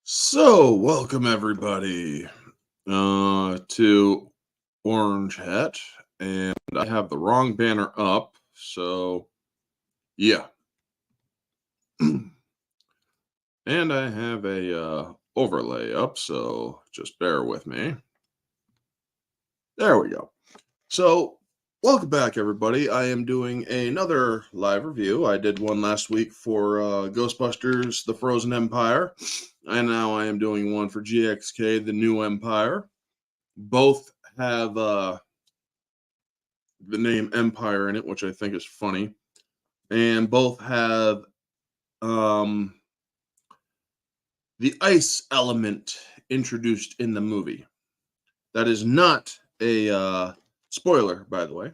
So, welcome everybody to Orange Hat, and I have the wrong banner up, so yeah. And I have a overlay up, so just bear with me. There we go. So, welcome back everybody. I am doing another live review. I did one last week for Ghostbusters: The Frozen Empire, and now I am doing one for GXK: The New Empire. Both have the name Empire in it, which I think is funny, and both have um, the ice element introduced in the movie. That is not a spoiler, by the way.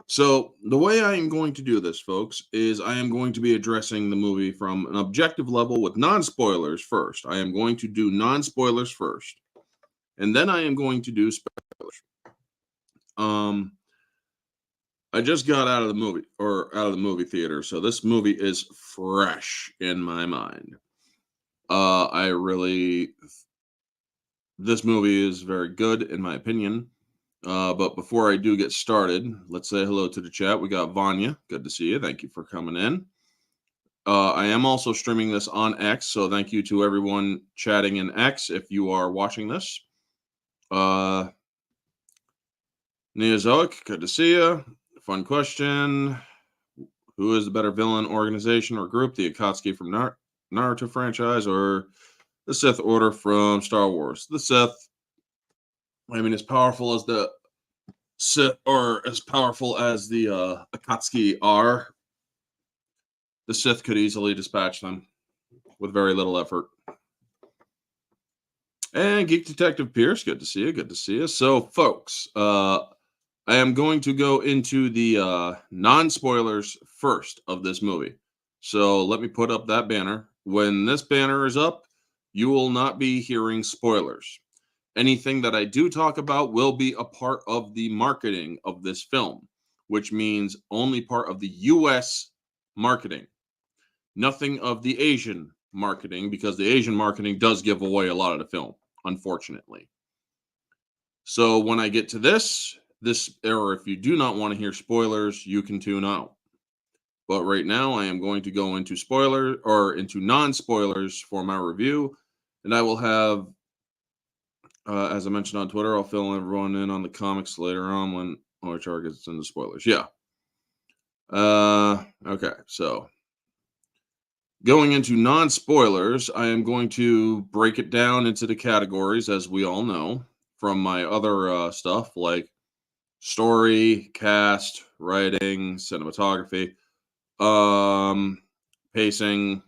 So, the way I am going to do this, folks, is I am going to be addressing the movie from an objective level with non spoilers first. I am going to do non spoilers first, and then I am going to do spoilers. Um, I just got out of the movie theater, so this movie is fresh in my mind. I really This movie is very good in my opinion. But before I do get started, let's say hello to the chat. We got Vanya. Good to see you. Thank you for coming in. I am also streaming this on X, so thank you to everyone chatting in X if you are watching this. Neozoic, good to see you. Fun question. Who is the better villain, organization, or group? The Akatsuki from Naruto franchise or the Sith Order from Star Wars? The Sith. I mean, as powerful as the Sith, or as powerful as the Akatsuki are, the Sith could easily dispatch them with very little effort. And Geek Detective Pierce, good to see you. Good to see you. So, folks, I am going to go into the non-spoilers first of this movie. So let me put up that banner. When this banner is up, you will not be hearing spoilers. Anything that I do talk about will be a part of the marketing of this film, which means only part of the US marketing. Nothing of the Asian marketing, because the Asian marketing does give away a lot of the film, unfortunately. So when I get to this, or if you do not want to hear spoilers, you can tune out. But right now, I am going to go into into non-spoilers for my review, and I will have, as I mentioned on Twitter, I'll fill everyone in on the comics later on when OHR gets into spoilers. Yeah. Okay, so going into non-spoilers, I am going to break it down into the categories, as we all know from my other stuff, like story, cast, writing, cinematography, pacing,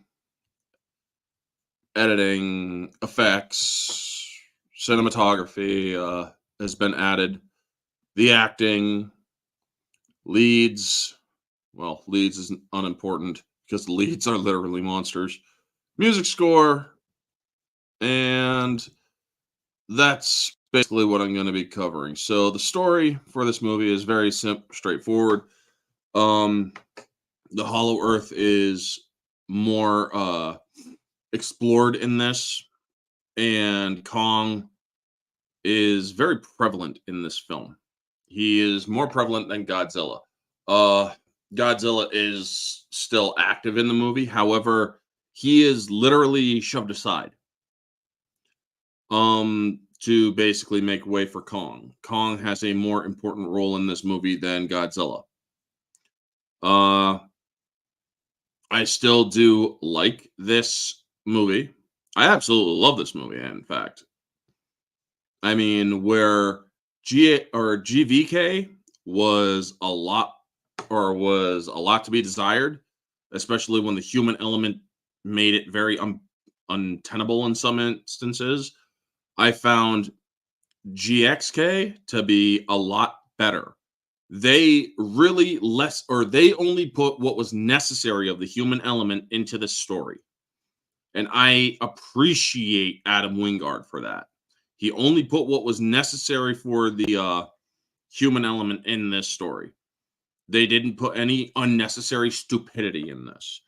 editing, effects, cinematography has been added. The acting, leads. Well, leads is unimportant because the leads are literally monsters. Music score, and that's basically what I'm going to be covering. So the story for this movie is very straightforward. The Hollow Earth is more explored in this, and Kong is very prevalent in this film. He is more prevalent than Godzilla. Godzilla is still active in the movie. However, he is literally shoved aside to basically make way for Kong. Kong has a more important role in this movie than Godzilla. I still do like this movie. I absolutely love this movie, in fact. I mean, where GVK was a lot to be desired, especially when the human element made it very untenable in some instances. I found GXK to be a lot better. They only put what was necessary of the human element into the story. And I appreciate Adam Wingard for that. He only put what was necessary for the human element in this story. They didn't put any unnecessary stupidity in this.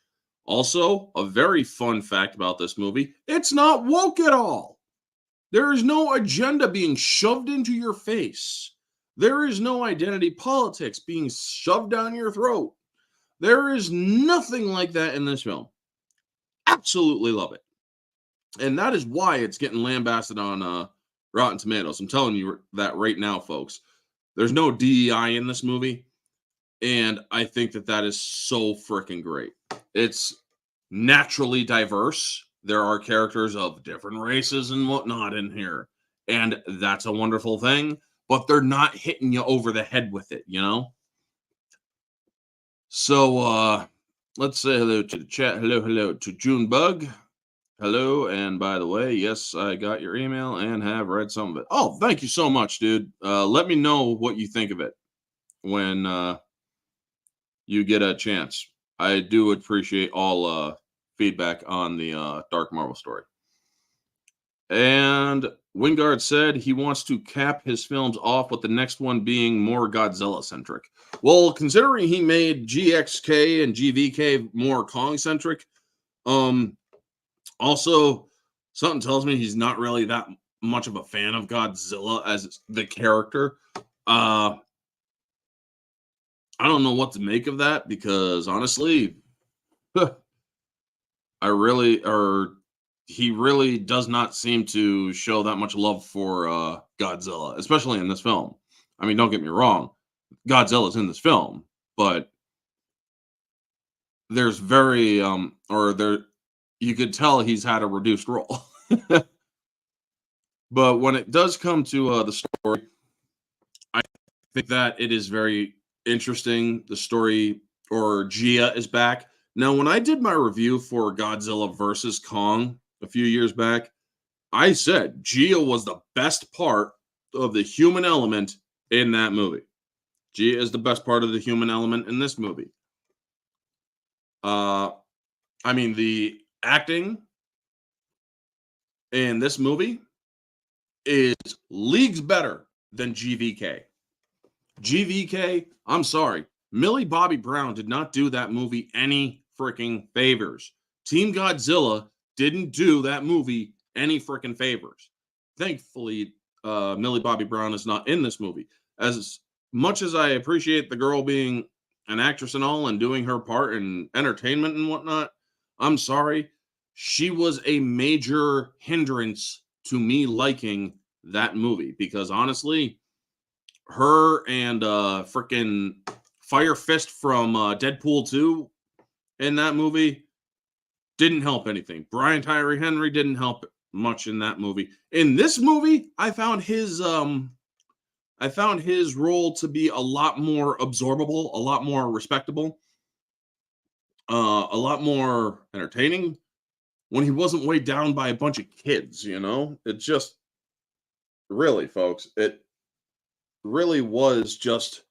Also, a very fun fact about this movie, it's not woke at all. There is no agenda being shoved into your face. There is no identity politics being shoved down your throat. There is nothing like that in this film. Absolutely love it. And that is why it's getting lambasted on Rotten Tomatoes. I'm telling you that right now, folks. There's no DEI in this movie. And I think that that is so freaking great. It's naturally diverse. There are characters of different races and whatnot in here. And that's a wonderful thing. But they're not hitting you over the head with it, you know? So let's say hello to the chat. Hello to Junebug. Hello, and by the way, yes, I got your email and have read some of it. Oh, thank you so much, dude. Let me know what you think of it when you get a chance. I do appreciate all feedback on the Dark Marvel story. And Wingard said he wants to cap his films off with the next one being more Godzilla-centric. Well, considering he made GXK and GVK more Kong-centric, also, something tells me he's not really that much of a fan of Godzilla as the character. I don't know what to make of that because honestly, he really does not seem to show that much love for Godzilla, especially in this film. I mean, don't get me wrong, Godzilla's in this film, but there's you could tell he's had a reduced role. But when it does come to the story, I think that it is very interesting. The story, or Gia is back. Now, when I did my review for Godzilla versus Kong a few years back, I said Gia was the best part of the human element in that movie. Gia is the best part of the human element in this movie. I mean, the acting in this movie is leagues better than GVK. GVK, I'm sorry, Millie Bobby Brown did not do that movie any freaking favors. Team Godzilla didn't do that movie any freaking favors. Thankfully, Millie Bobby Brown is not in this movie. As much as I appreciate the girl being an actress and all and doing her part in entertainment and whatnot, I'm sorry, she was a major hindrance to me liking that movie because honestly, her and freaking Fire Fist from Deadpool 2 in that movie didn't help anything. Brian Tyree Henry didn't help much in that movie. In this movie, I found his role to be a lot more absorbable, a lot more respectable, a lot more entertaining when he wasn't weighed down by a bunch of kids, you know? It just really, folks, it really was just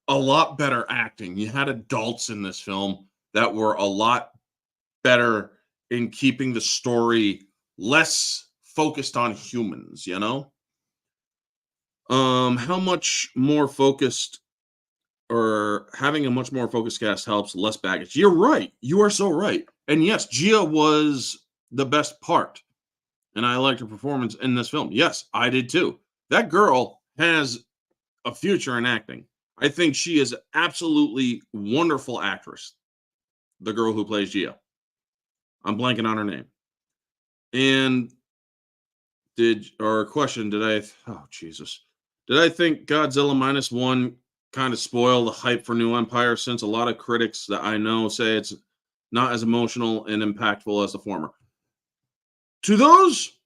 a lot better acting. You had adults in this film that were a lot better in keeping the story less focused on humans, you know? How much more focused or having a much more focused cast helps less baggage. You're right. You are so right. And yes, Gia was the best part. And I liked her performance in this film. Yes, I did too. That girl has a future in acting. I think she is absolutely wonderful actress. The girl who plays Gia. I'm blanking on her name. And did I think Godzilla -1 kind of spoil the hype for New Empire since a lot of critics that I know say it's not as emotional and impactful as the former? To those,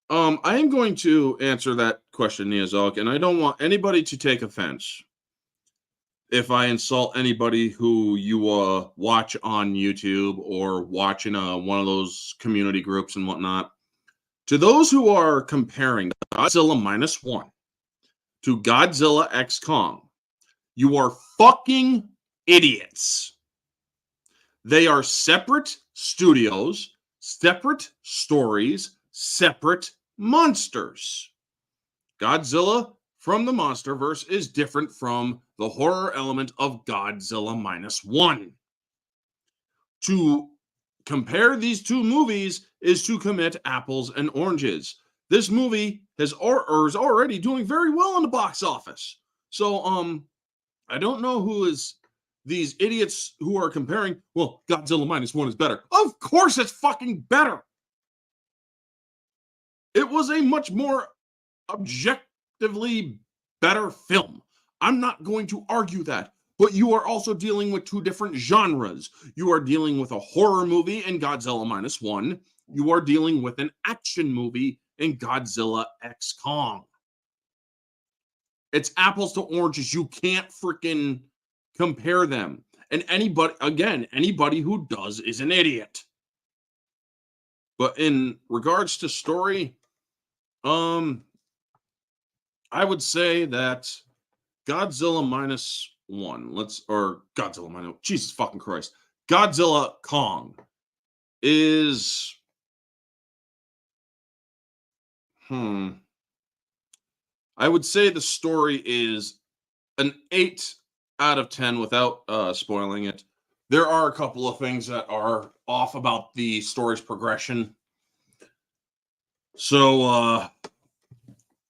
I am going to answer that question, Niazok, and I don't want anybody to take offense if I insult anybody who you watch on YouTube or watch in one of those community groups and whatnot. To those who are comparing Godzilla -1 to Godzilla X Kong, you are fucking idiots. They are separate studios, separate stories, separate monsters. Godzilla from the Monsterverse is different from the horror element of Godzilla -1. To compare these two movies is to commit apples and oranges. This movie is already doing very well in the box office. So I don't know who is these idiots who are comparing, well, Godzilla -1 is better. Of course it's fucking better. It was a much more objectively better film. I'm not going to argue that. But you are also dealing with two different genres. You are dealing with a horror movie in Godzilla -1. You are dealing with an action movie in Godzilla X Kong. It's apples to oranges. You can't freaking compare them. And anybody who does is an idiot. But in regards to story, I would say that Godzilla -1, Godzilla minus, Jesus fucking Christ. Godzilla Kong is, I would say the story is an 8 out of 10 without spoiling it. There are a couple of things that are off about the story's progression. So,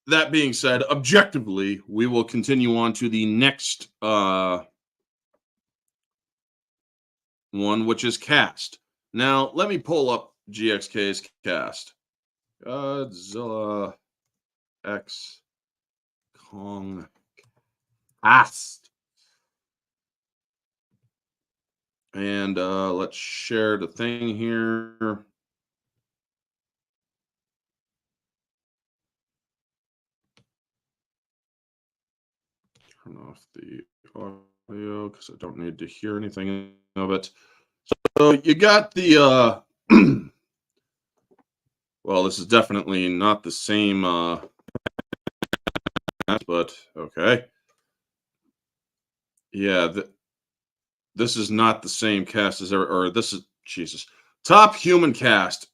that being said, objectively, we will continue on to the next one, which is cast. Now, let me pull up GXK's cast. Godzilla X Kong cast. And let's share the thing here. Turn off the audio because I don't need to hear anything of it. So you got the well, this is definitely not the same but okay. Yeah, this is not the same cast as or this is Jesus. Top human cast.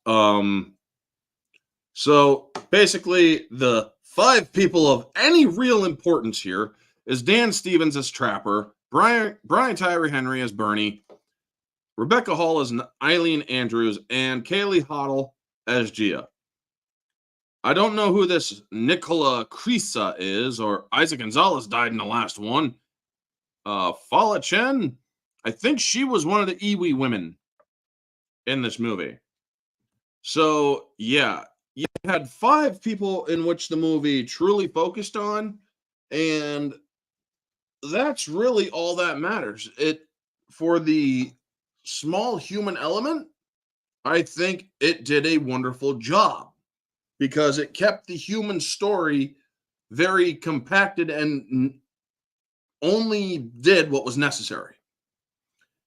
So basically the 5 people of any real importance here is Dan Stevens as Trapper, Brian Tyree Henry as Bernie, Rebecca Hall as Eileen Andrews, and Kaylee Hoddle as Gia. I don't know who this Nicola Crisa is, or Isaac Gonzalez died in the last one. Fala Chen, I think she was one of the Iwi women in this movie. So, yeah, you had 5 people in which the movie truly focused on, and that's really all that matters. For the small human element, I think it did a wonderful job because it kept the human story very compacted and only did what was necessary.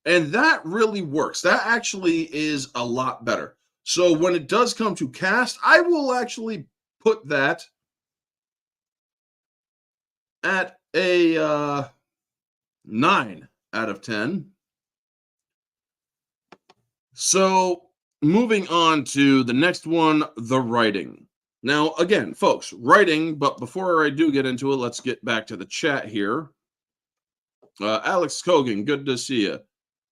And that really works. That actually is a lot better. So when it does come to cast, I will actually put that at a 9 out of 10. So moving on to the next one, the writing. Now, again, folks, writing, but before I do get into it, let's get back to the chat here. Alex Kogan, good to see you.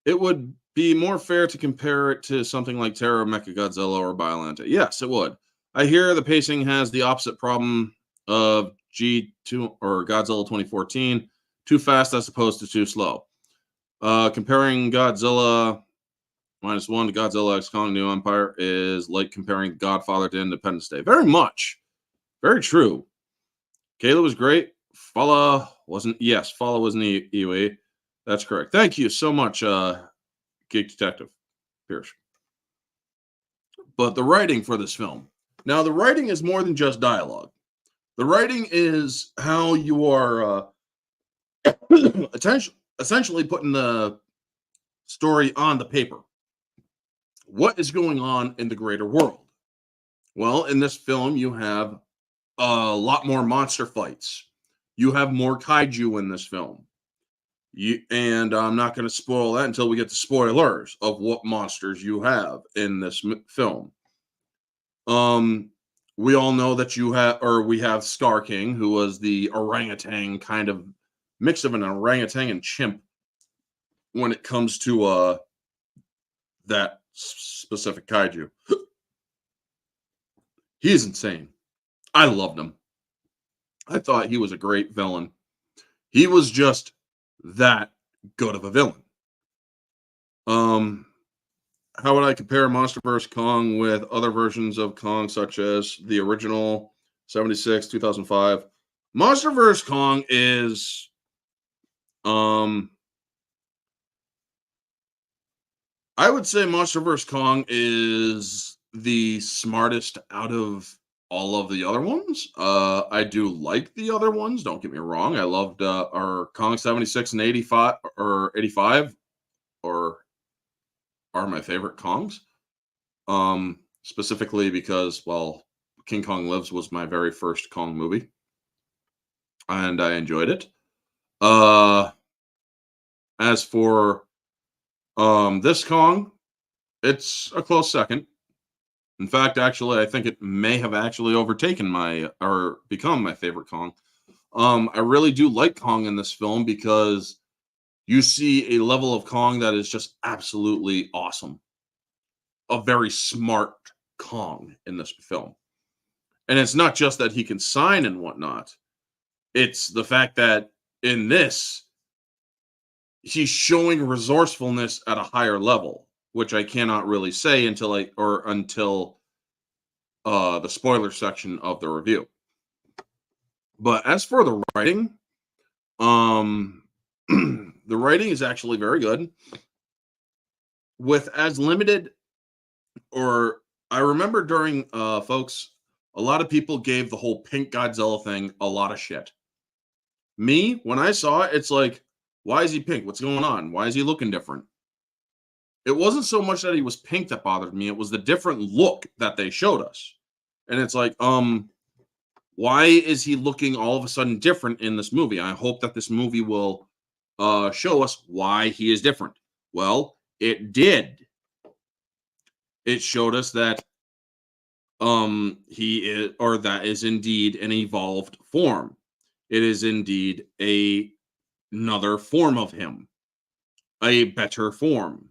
It would be more fair to compare it to something like Terror Mechagodzilla or Biollante. Yes, it would. I hear the pacing has the opposite problem of G2 or Godzilla 2014, too fast as opposed to too slow. Comparing Godzilla -1 to Godzilla X Kong New Empire is like comparing Godfather to Independence Day. Very much. Very true. Kayla was great. Fala wasn't. Yes, Fala was an Iwi. That's correct. Thank you so much, Geek Detective Pierce. But the writing for this film. Now, the writing is more than just dialogue. The writing is how you are essentially putting the story on the paper. What is going on in the greater world? Well, in this film, you have a lot more monster fights. You have more kaiju in this film. And I'm not going to spoil that until we get the spoilers of what monsters you have in this film. We all know that we have Scar King, who was the orangutan kind of mix of an orangutan and chimp when it comes to that specific kaiju. He's insane. I loved him. I thought he was a great villain. He was just that good of a villain. Um, how would I compare MonsterVerse Kong with other versions of Kong, such as the original 76, 2005? MonsterVerse Kong is I would say MonsterVerse Kong is the smartest out of all of the other ones. I do like the other ones. Don't get me wrong. I loved our Kong 76 and 85 or 85 or are my favorite Kongs. Specifically because, well, King Kong Lives was my very first Kong movie, and I enjoyed it. As for this Kong, it's a close second. In fact, actually, I think it may have actually overtaken my or become my favorite Kong. I really do like Kong in this film because you see a level of Kong that is just absolutely awesome. A very smart Kong in this film. And it's not just that he can sign and whatnot. It's the fact that in this, he's showing resourcefulness at a higher level, which I cannot really say until the spoiler section of the review. But as for the writing, the writing is actually very good. With as limited, or I remember during folks, a lot of people gave the whole pink Godzilla thing a lot of shit. Me, when I saw it, it's like, why is he pink? What's going on? Why is he looking different? It wasn't so much that he was pink that bothered me. It was the different look that they showed us. And it's like, why is he looking all of a sudden different in this movie? I hope that this movie will show us why he is different. Well, it did. It showed us that he is, or that is indeed an evolved form. It is indeed another form of him, a better form.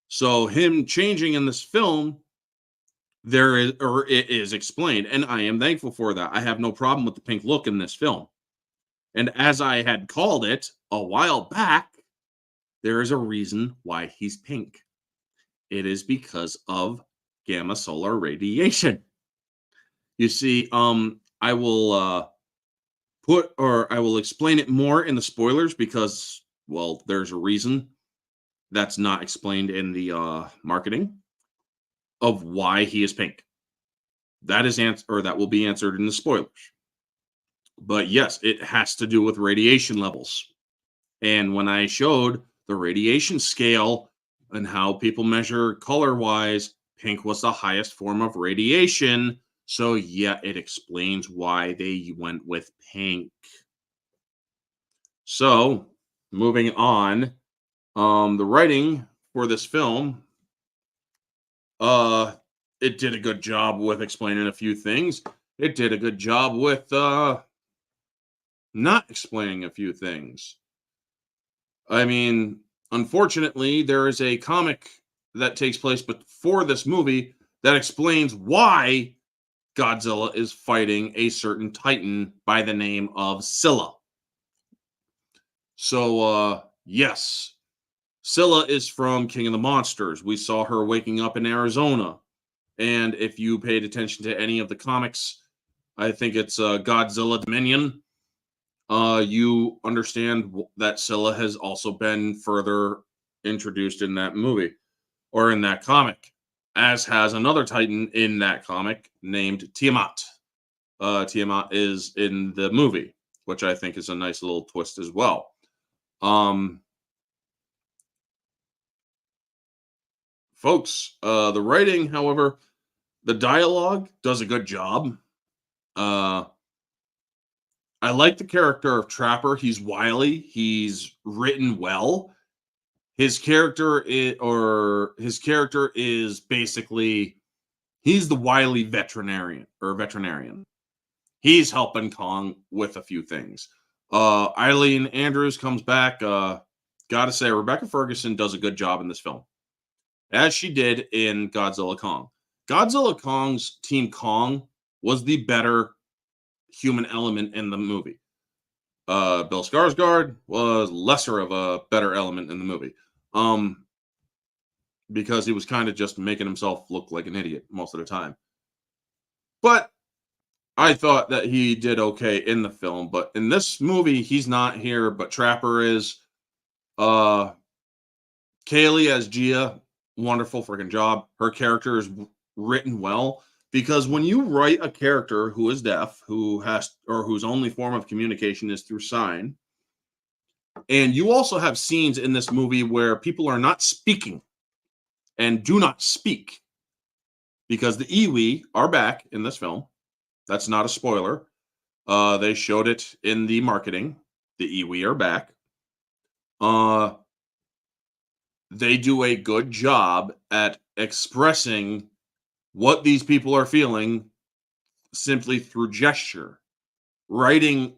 So him changing in this film, there is, or it is explained, and I am thankful for that. I have no problem with the pink look in this film. And as I had called it a while back, there is a reason why he's pink. It is because of gamma solar radiation. You see, I will I will explain it more in the spoilers because, well, there's a reason that's not explained in the marketing of why he is pink. That is that will be answered in the spoilers. But yes, it has to do with radiation levels. And when I showed the radiation scale and how people measure color-wise, pink was the highest form of radiation. So yeah, it explains why they went with pink. So moving on, the writing for this film, it did a good job with explaining a few things. It did a good job with not explaining a few things. I mean, unfortunately, there is a comic that takes place before this movie that explains why Godzilla is fighting a certain Titan by the name of Scylla. So, yes, Scylla is from King of the Monsters. We saw her waking up in Arizona. And if you paid attention to any of the comics, I think it's Godzilla Dominion, you understand that Scylla has also been further introduced in that movie or in that comic, as has another Titan in that comic named Tiamat. Tiamat is in the movie, which I think is a nice little twist as well. Folks, the writing, however, the dialogue does a good job. I like the character of Trapper. He's wily. He's written well. His character is basically he's the wily veterinarian. He's helping Kong with a few things. Eileen Andrews comes back. Gotta say, Rebecca Ferguson does a good job in this film. as she did in Godzilla Kong. Godzilla Kong's Team Kong was the better human element in the movie. Bill Skarsgård was lesser of a better element in the movie. Because he was kind of just making himself look like an idiot most of the time. But I thought that he did okay in the film, but in this movie, he's not here, but Trapper is. Kaylee as Gia, wonderful freaking job. Her character is written well because when you write a character who is deaf, who has or whose only form of communication is through sign, and you also have scenes in this movie where people are not speaking and do not speak because the Iwi are back in this film. That's not a spoiler. They showed it in the marketing. The Iwi are back. They do a good job at expressing what these people are feeling simply through gesture. Writing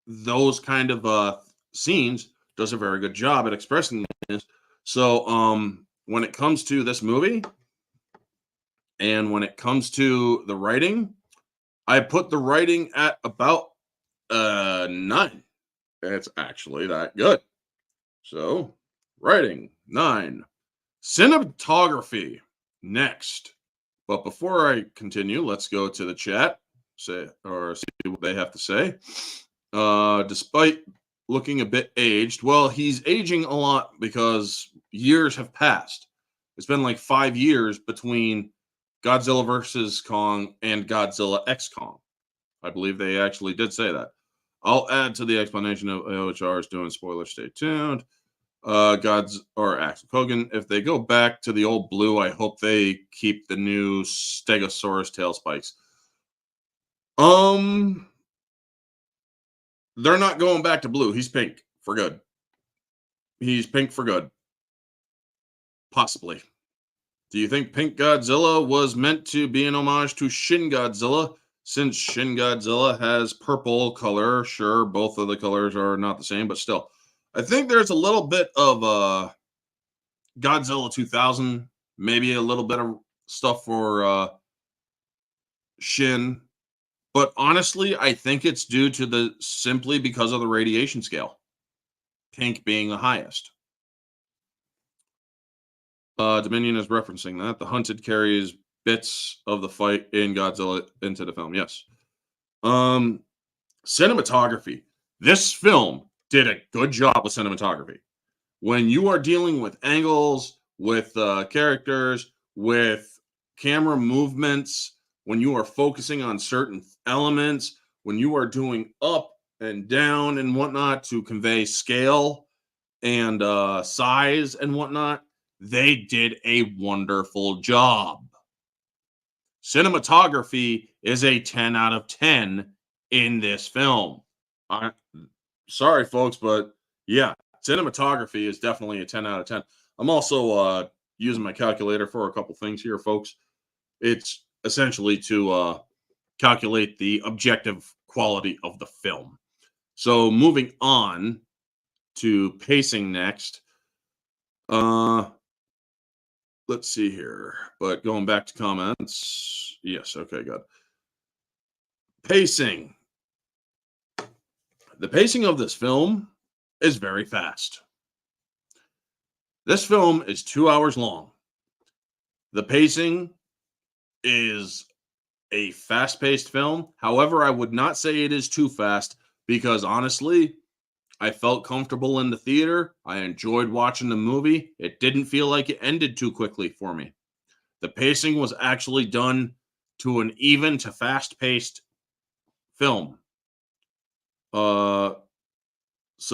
those kind of scenes does a very good job at expressing this. So when it comes to this movie and when it comes to the writing, I put the writing at about 9. It's actually that good. So writing 9. Cinematography next. But before I continue, let's go to the chat, see what they have to say. Despite looking a bit aged, well, he's aging a lot because years have passed. It's been like 5 years between Godzilla versus Kong and Godzilla X Kong. I believe they actually did say that. I'll add to the explanation of OHR is doing spoilers. Stay tuned. Axel Kogan. If they go back to the old blue, I hope they keep the new Stegosaurus tail spikes. They're not going back to blue. He's pink for good. He's pink for good. Possibly. Do you think Pink Godzilla was meant to be an homage to Shin Godzilla? Since Shin Godzilla has purple color, sure, both of the colors are not the same, but still. I think there's a little bit of Godzilla 2000, maybe a little bit of stuff for Shin. But honestly, I think it's due to simply because of the radiation scale. Pink being the highest. Dominion is referencing that. The Hunted carries bits of the fight in Godzilla into the film. Yes. Cinematography. This film did a good job with cinematography. When you are dealing with angles, with characters, with camera movements, when you are focusing on certain elements, when you are doing up and down and whatnot to convey scale and size and whatnot, they did a wonderful job. Cinematography is a 10 out of 10 in this film. Sorry, folks, but yeah, cinematography is definitely a 10 out of 10. I'm also using my calculator for a couple things here, folks. It's essentially to calculate the objective quality of the film. So moving on to pacing next. Let's see here. But going back to comments. Yes, okay, good. Pacing. The pacing of this film is very fast. This film is 2 hours long. The pacing is a fast-paced film. However, I would not say it is too fast because honestly, I felt comfortable in the theater. I enjoyed watching the movie. It didn't feel like it ended too quickly for me. The pacing was actually done to an even to fast-paced film. So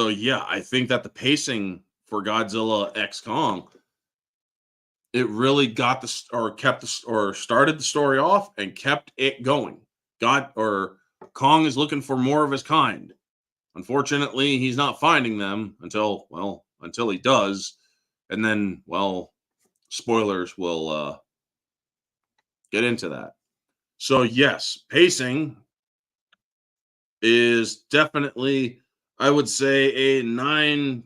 yeah, I think that the pacing for Godzilla X Kong, it really got started the story off and kept it going. Kong is looking for more of his kind. Unfortunately, he's not finding them until he does. And then, spoilers will get into that. So yes, pacing is definitely, I would say, a 9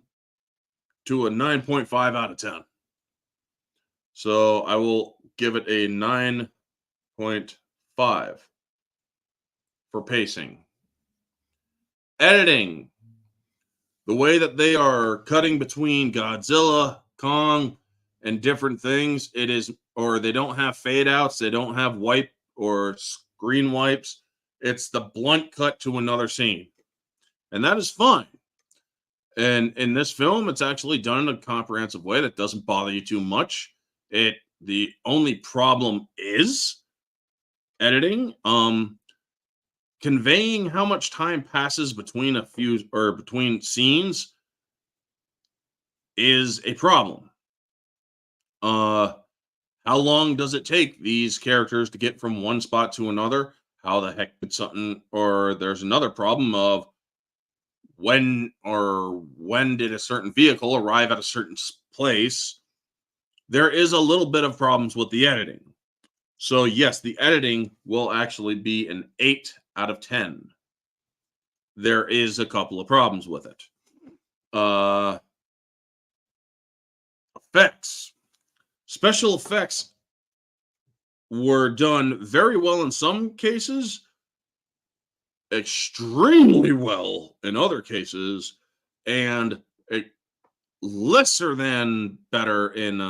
to a 9.5 out of 10. So I will give it a 9.5 for pacing. Editing. The way that they are cutting between Godzilla, Kong, and different things, it is, or they don't have fade outs, they don't have wipe or screen wipes. It's the blunt cut to another scene. And that is fine. And in this film, it's actually done in a comprehensive way that doesn't bother you too much. The only problem is editing. Conveying how much time passes between a few or between scenes is a problem. How long does it take these characters to get from one spot to another? How the heck did something, or there's another problem of when did a certain vehicle arrive at a certain place? There is a little bit of problems with the editing. So yes, the editing will actually be an 8 out of 10. There is a couple of problems with it. Effects. Special effects were done very well in some cases, extremely well in other cases, and lesser than better in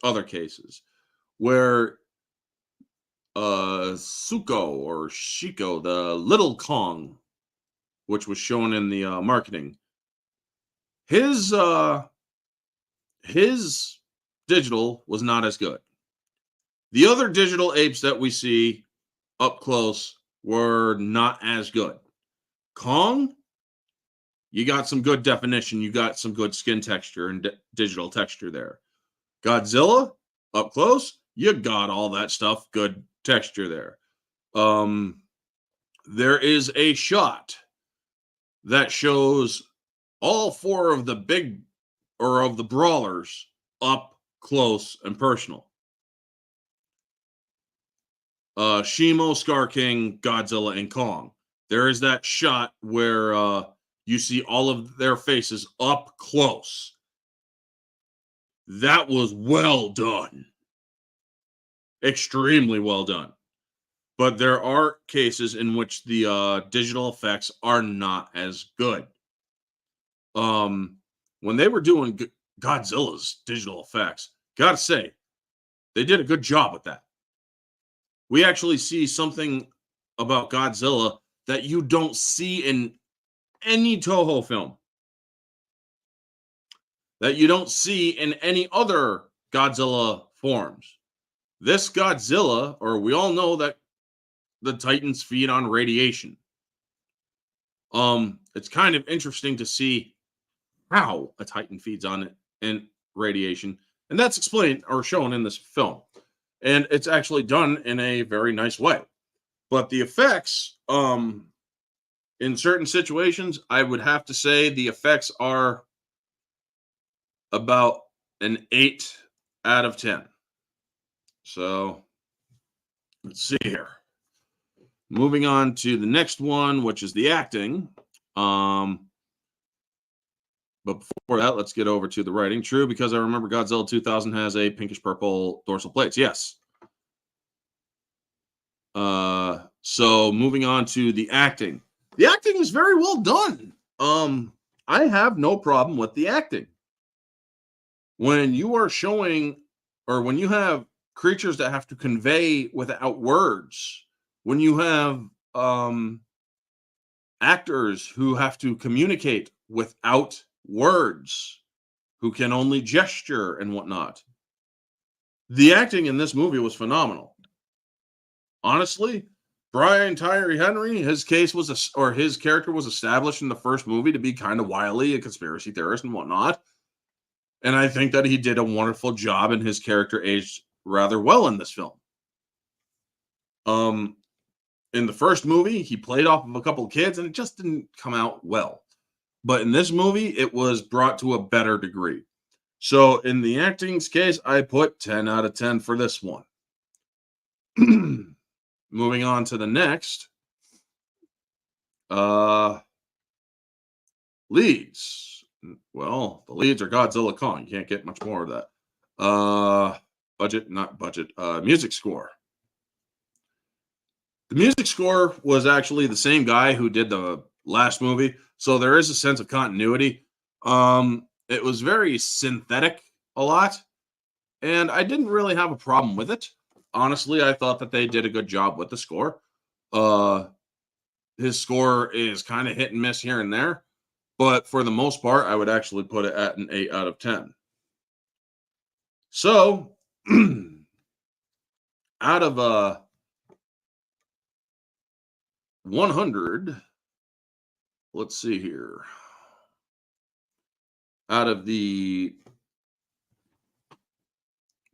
other cases. Where Suko or Shiko, the little Kong, which was shown in the marketing, his digital was not as good. The other digital apes that we see up close were not as good. Kong, you got some good definition, you got some good skin texture and digital texture there. Godzilla, up close, you got all that stuff, good texture there. There is a shot that shows all four of the big or of the brawlers up close and personal. Shimo, Scar King, Godzilla, and Kong. There is that shot where you see all of their faces up close. That was well done. Extremely well done. But there are cases in which the digital effects are not as good. When they were doing Godzilla's digital effects, gotta say, they did a good job with that. We actually see something about Godzilla that you don't see in any Toho film, that you don't see in any other Godzilla forms. This Godzilla, or we all know that the Titans feed on radiation. It's kind of interesting to see how a Titan feeds on it and radiation, and that's explained or shown in this film. And it's actually done in a very nice way. But the effects, in certain situations, I would have to say the effects are about an 8 out of 10. So let's see here. Moving on to the next one, which is the acting. But before that, let's get over to the writing. True, because I remember Godzilla 2000 has a pinkish purple dorsal plates. Yes. So moving on to the acting. The acting is very well done. I have no problem with the acting. When you are showing, or when you have creatures that have to convey without words, when you have actors who have to communicate without words, who can only gesture and whatnot, the acting in this movie was phenomenal. Honestly, Brian Tyree Henry, his character was established in the first movie to be kind of wily, a conspiracy theorist and whatnot. And I think that he did a wonderful job, and his character aged rather well in this film. In the first movie, he played off of a couple of kids, and it just didn't come out well. But in this movie, it was brought to a better degree. So in the acting's case, I put 10 out of 10 for this one. Moving on to the next. Leads. Well, the leads are Godzilla, Kong. You can't get much more of that. music score. The music score was actually the same guy who did the last movie, so there is a sense of continuity. It was very synthetic a lot, and I didn't really have a problem with it. Honestly, I thought that they did a good job with the score. Uh, his score is kind of hit and miss here and there, but for the most part, I would actually put it at an 8 out of 10. So, out of 100, let's see here. Out of the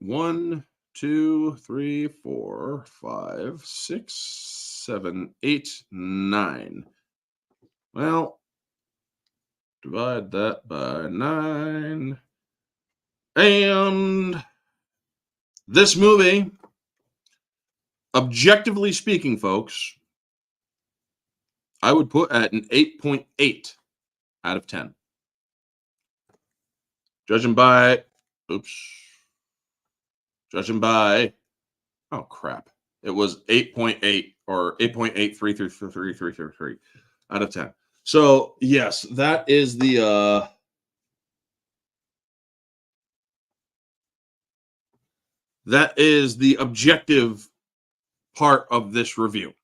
1, 2, 3, 4, 5, 6, 7, 8, 9. Well, divide that by 9. And this movie, objectively speaking, folks, I would put at an 8.8 out of 10. Judging by, oh crap. It was 8.8 or 8.8333333 out of 10. So, yes, that is the objective part of this review.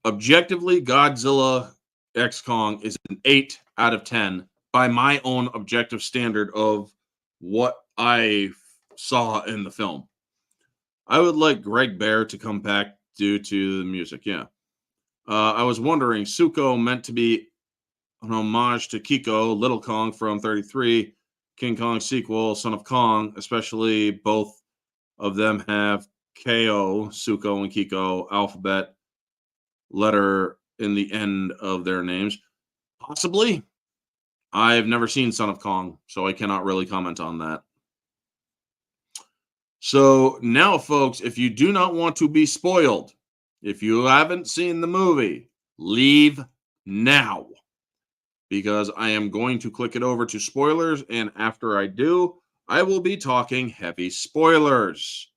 Objectively, Godzilla X Kong is an 8 out of 10 by my own objective standard of what I saw in the film. I would like Greg Bear to come back due to the music. Yeah. I was wondering, Suko meant to be an homage to Kiko, Little Kong from 33, King Kong sequel, Son of Kong, especially both of them have KO, Suko and Kiko, alphabet letter in the end of their names. Possibly. I've never seen Son of Kong, so I cannot really comment on that. So now, folks, if you do not want to be spoiled, if you haven't seen the movie, leave now, because I am going to click it over to spoilers, and after I do, I will be talking heavy spoilers.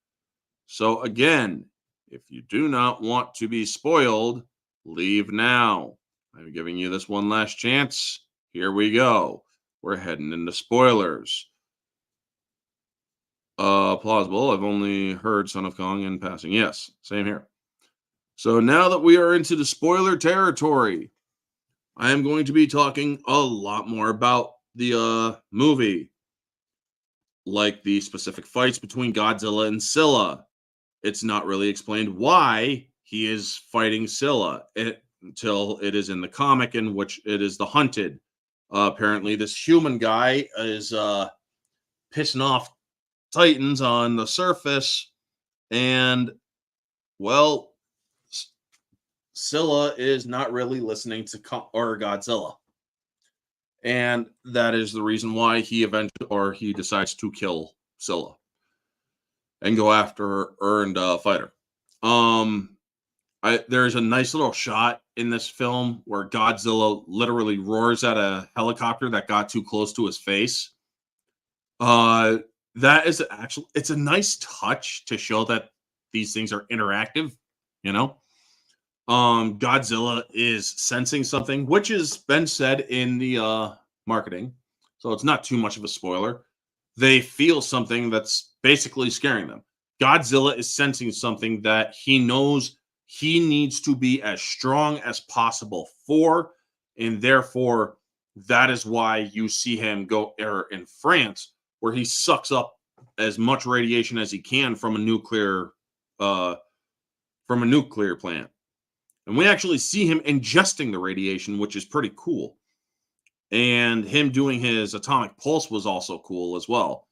So again, if you do not want to be spoiled, leave now. I'm giving you this one last chance. Here we go. We're heading into spoilers. Plausible. I've only heard Son of Kong in passing. Yes, same here. So now that we are into the spoiler territory, I am going to be talking a lot more about the movie, like the specific fights between Godzilla and Scylla. It's not really explained why he is fighting Scylla until it is in the comic, in which it is the Hunted. Apparently, this human guy is pissing off Titans on the surface, and, well, Scylla is not really listening to Godzilla. And that is the reason why he decides to kill Scylla and go after her and fight her. There's a nice little shot in this film where Godzilla literally roars at a helicopter that got too close to his face. That is it's a nice touch to show that these things are interactive, you know. Godzilla is sensing something, which has been said in the marketing, so it's not too much of a spoiler. They feel something that's basically scaring them. Godzilla is sensing something that he knows he needs to be as strong as possible for, and therefore that is why you see him go in France, where he sucks up as much radiation as he can from a nuclear plant. And we actually see him ingesting the radiation, which is pretty cool. And him doing his atomic pulse was also cool as well.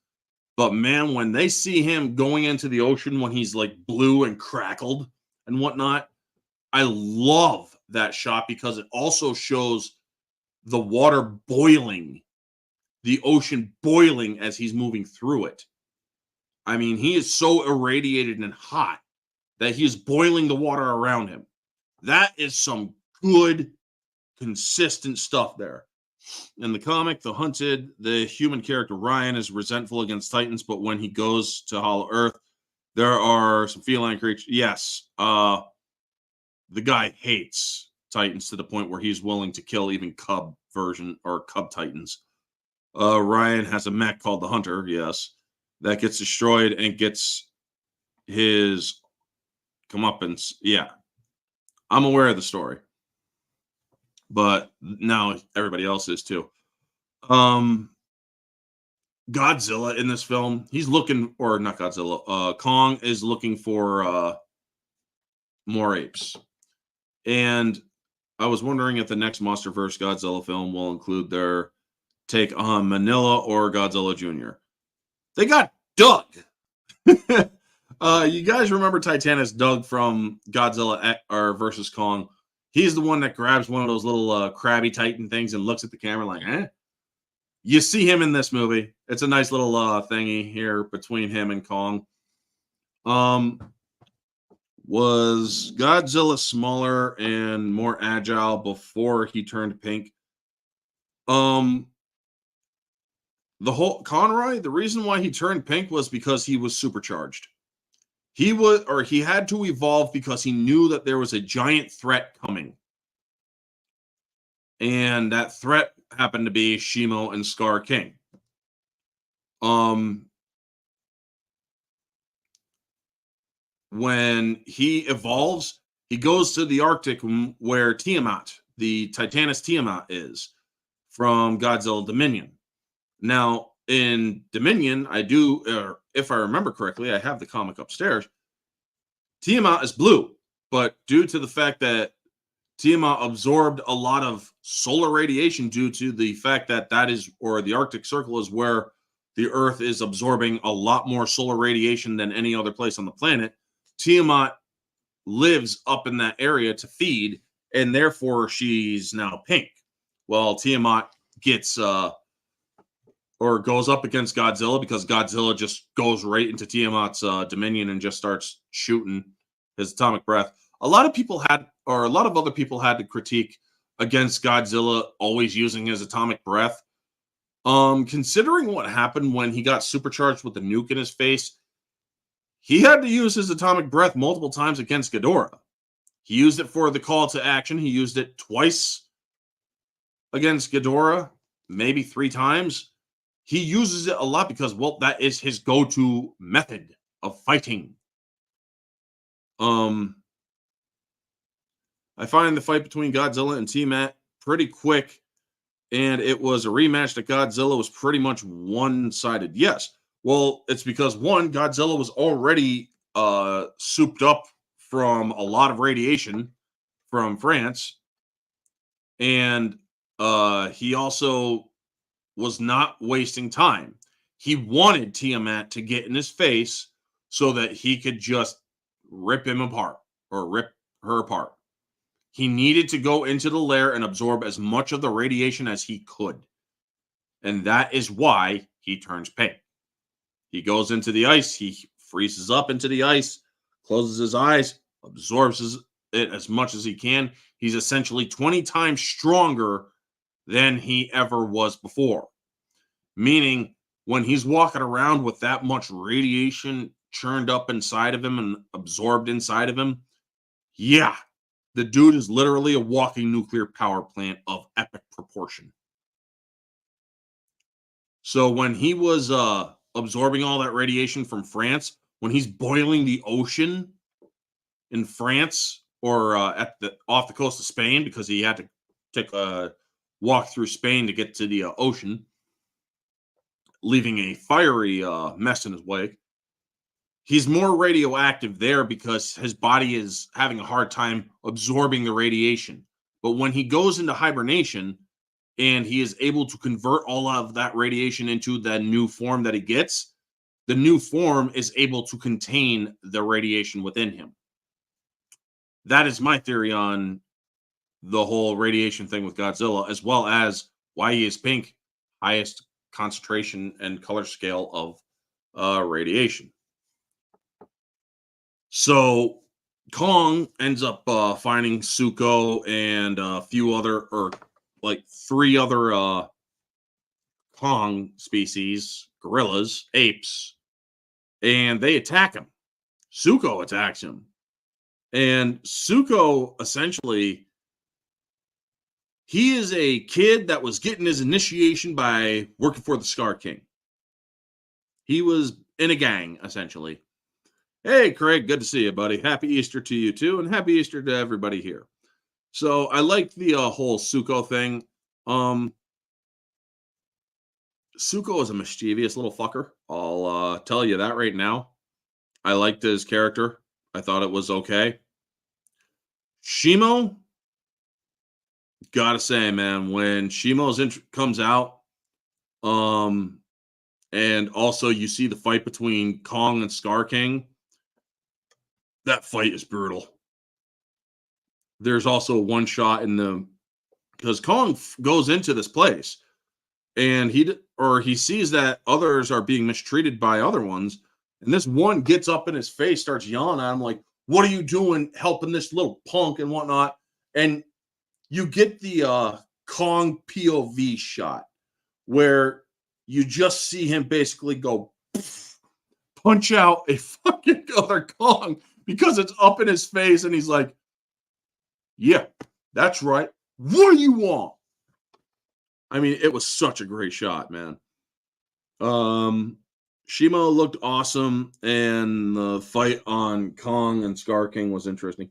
But man, when they see him going into the ocean when he's like blue and crackled and whatnot, I love that shot because it also shows the water boiling, the ocean boiling as he's moving through it. I mean, he is so irradiated and hot that he is boiling the water around him. That is some good, consistent stuff there. In the comic, the human character Ryan is resentful against Titans, but when he goes to Hollow Earth, there are some feline creatures. Yes, the guy hates Titans to the point where he's willing to kill even Cub version or Cub Titans. Ryan has a mech called the Hunter, yes, that gets destroyed and gets his comeuppance. Yeah, I'm aware of the story, but now everybody else is too. Godzilla in this film, he's looking, or not Godzilla, Kong is looking for more apes. And I was wondering if the next MonsterVerse Godzilla film will include their take on Manila or Godzilla Jr. They got Doug. You guys remember Titanus Doug from Godzilla or versus Kong? He's the one that grabs one of those little crabby Titan things and looks at the camera like, eh? You see him in this movie. It's a nice little thingy here between him and Kong. Was Godzilla smaller and more agile before he turned pink? The whole Conroy, the reason why he turned pink was because he was supercharged. He had to evolve because he knew that there was a giant threat coming. And that threat happened to be Shimo and Scar King. When he evolves, he goes to the Arctic where Tiamat, the Titanus Tiamat, is from Godzilla Dominion. Now, in Dominion, if I remember correctly, I have the comic upstairs. Tiamat is blue, but due to the fact that Tiamat absorbed a lot of solar radiation due to the fact that the Arctic Circle is where the Earth is absorbing a lot more solar radiation than any other place on the planet. Tiamat lives up in that area to feed, and therefore she's now pink. Well, Tiamat gets goes up against Godzilla because Godzilla just goes right into Tiamat's dominion and just starts shooting his atomic breath. A lot of other people had to critique against Godzilla always using his atomic breath. Considering what happened when he got supercharged with the nuke in his face, he had to use his atomic breath multiple times against Ghidorah. He used it for the call to action. He used it twice against Ghidorah, maybe 3 times. He uses it a lot because, well, that is his go-to method of fighting. I find the fight between Godzilla and Tiamat pretty quick, and it was a rematch that Godzilla was pretty much one-sided. Yes. Well, it's because, one, Godzilla was already souped up from a lot of radiation from France, and he also was not wasting time. He wanted Tiamat to get in his face so that he could just rip him apart or rip her apart. He needed to go into the lair and absorb as much of the radiation as he could. And that is why he turns pink. He goes into the ice. He freezes up into the ice, closes his eyes, absorbs it as much as he can. He's essentially 20 times stronger than he ever was before. Meaning, when he's walking around with that much radiation churned up inside of him and absorbed inside of him, yeah, the dude is literally a walking nuclear power plant of epic proportion. So when he was absorbing all that radiation from France, when he's boiling the ocean in France or off the coast of Spain, because he had to take a walk through Spain to get to the ocean, leaving a fiery mess in his wake. He's more radioactive there because his body is having a hard time absorbing the radiation. But when he goes into hibernation and he is able to convert all of that radiation into the new form that he gets, the new form is able to contain the radiation within him. That is my theory on the whole radiation thing with Godzilla, as well as why he is pink, highest concentration and color scale of radiation. So Kong ends up finding Suko and a few other, or like 3 other Kong species, gorillas, apes, and they attack him. Zuko attacks him. And Zuko essentially, he is a kid that was getting his initiation by working for the Scar King. He was in a gang, essentially. Hey, Craig, good to see you, buddy. Happy Easter to you, too, and happy Easter to everybody here. So I liked the whole Zuko thing. Zuko is a mischievous little fucker. I'll tell you that right now. I liked his character. I thought it was okay. Shimo, gotta say, man, when Shimo's comes out, and also you see the fight between Kong and Scar King, that fight is brutal. There's also one shot because Kong goes into this place and he sees that others are being mistreated by other ones, and this one gets up in his face, starts yelling at him like, "What are you doing helping this little punk and whatnot?" And you get the Kong POV shot where you just see him basically go punch out a fucking other Kong because it's up in his face, and he's like, "Yeah, that's right. What do you want?" I mean, it was such a great shot, man. Shimo looked awesome, and the fight on Kong and Scar King was interesting.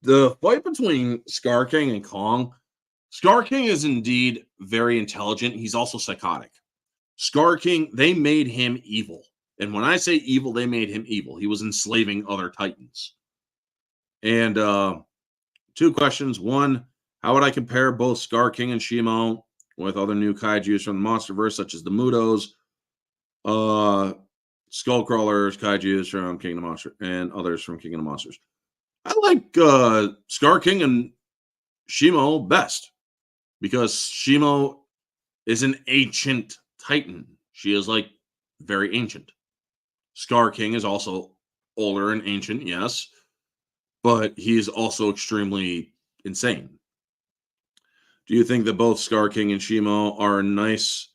The fight between Scar King and Kong, Scar King is indeed very intelligent. He's also psychotic. Scar King, they made him evil. And when I say evil, they made him evil. He was enslaving other Titans. And 2 questions. One, how would I compare both Scar King and Shimo with other new kaijus from the MonsterVerse, such as the Mutos, Skullcrawlers, kaijus from King of the Monsters, and others from King of the Monsters? I like Scar King and Shimo best because Shimo is an ancient Titan. She is like very ancient. Scar King is also older and ancient, yes, but he's also extremely insane. Do you think that both Scar King and Shimo are a nice